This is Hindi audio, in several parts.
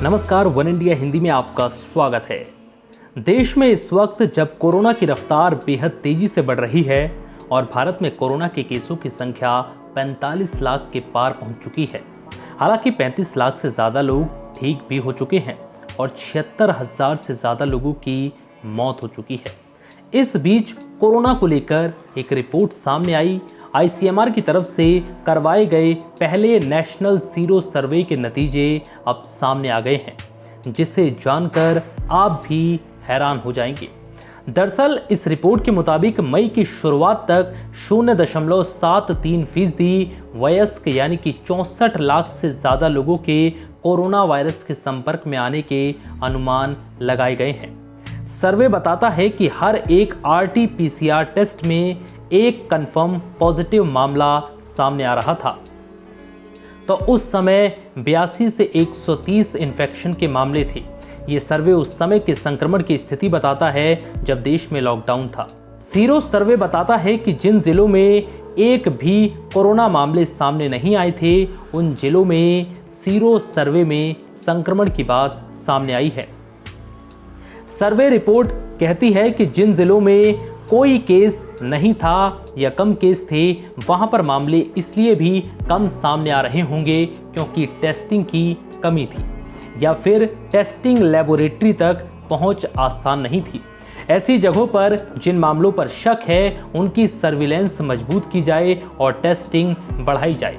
नमस्कार, वन इंडिया हिंदी में आपका स्वागत है। देश में इस वक्त जब कोरोना की रफ्तार बेहद तेजी से बढ़ रही है और भारत में कोरोना के केसों की संख्या 45 लाख के पार पहुंच चुकी है। हालांकि 35 लाख से ज़्यादा लोग ठीक भी हो चुके हैं और 76,000 से ज़्यादा लोगों की मौत हो चुकी है। इस बीच कोरोना को लेकर एक रिपोर्ट सामने आई। ICMR की तरफ से करवाए गए पहले नेशनल सीरो सर्वे के नतीजे अब सामने आ गए हैं, जिसे जानकर आप भी हैरान हो जाएंगे। दरअसल इस रिपोर्ट के मुताबिक मई की शुरुआत तक 0.73% वयस्क यानी कि 64 लाख से ज़्यादा लोगों के कोरोना वायरस के संपर्क में आने के अनुमान लगाए गए हैं। सर्वे बताता है कि हर एक RT-PCR टेस्ट में एक कंफर्म पॉजिटिव मामला सामने आ रहा था। तो उस समय 82 से 130 इन्फेक्शन के मामले थे। ये सर्वे उस समय के संक्रमण की स्थिति बताता है जब देश में लॉकडाउन था। सीरो सर्वे बताता है कि जिन जिलों में एक भी कोरोना मामले सामने नहीं आए थे, उन जिलों में सीरो सर्वे में संक्रमण की बात सामने आई है। सर्वे रिपोर्ट कहती है कि जिन जिलों में कोई केस नहीं था या कम केस थे, वहां पर मामले इसलिए भी कम सामने आ रहे होंगे क्योंकि टेस्टिंग की कमी थी या फिर टेस्टिंग लेबोरेटरी तक पहुंच आसान नहीं थी। ऐसी जगहों पर जिन मामलों पर शक है, उनकी सर्विलेंस मजबूत की जाए और टेस्टिंग बढ़ाई जाए।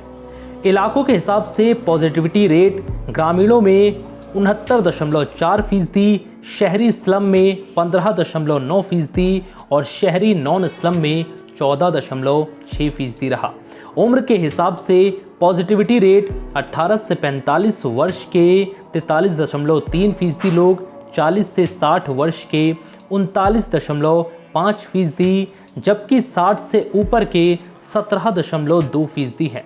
इलाकों के हिसाब से पॉजिटिविटी रेट ग्रामीणों में 69.4%, शहरी स्लम में 15.9% और शहरी नॉन स्लम में 14.6% रहा। उम्र के हिसाब से पॉजिटिविटी रेट 18 से 45 वर्ष के 43.3% लोग, 40 से 60 वर्ष के 39.5%, जबकि 60 से ऊपर के 17.2% हैं।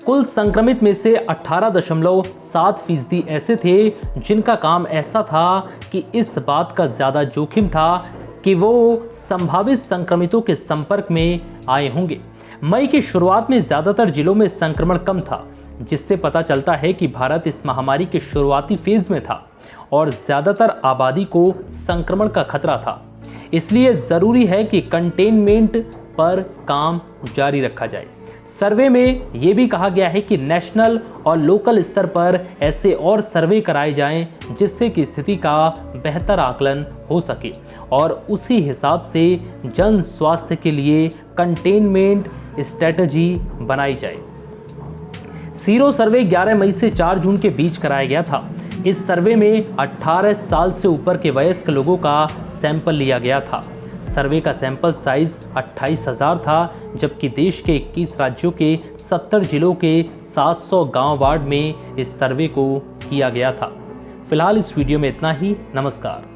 कुल संक्रमित में से 18.7% ऐसे थे जिनका काम ऐसा था कि इस बात का ज़्यादा जोखिम था कि वो संभावित संक्रमितों के संपर्क में आए होंगे। मई की शुरुआत में ज़्यादातर जिलों में संक्रमण कम था, जिससे पता चलता है कि भारत इस महामारी के शुरुआती फेज में था और ज़्यादातर आबादी को संक्रमण का खतरा था। इसलिए ज़रूरी है कि कंटेनमेंट पर काम जारी रखा जाए। सर्वे में ये भी कहा गया है कि नेशनल और लोकल स्तर पर ऐसे और सर्वे कराए जाएं जिससे कि स्थिति का बेहतर आकलन हो सके और उसी हिसाब से जन स्वास्थ्य के लिए कंटेनमेंट स्ट्रेटजी बनाई जाए। सीरो सर्वे 11 मई से 4 जून के बीच कराया गया था। इस सर्वे में 18 साल से ऊपर के वयस्क लोगों का सैंपल लिया गया था। सर्वे का सैंपल साइज 28,000 था, जबकि देश के 21 राज्यों के 70 जिलों के 700 गांव वार्ड में इस सर्वे को किया गया था। फिलहाल इस वीडियो में इतना ही। नमस्कार।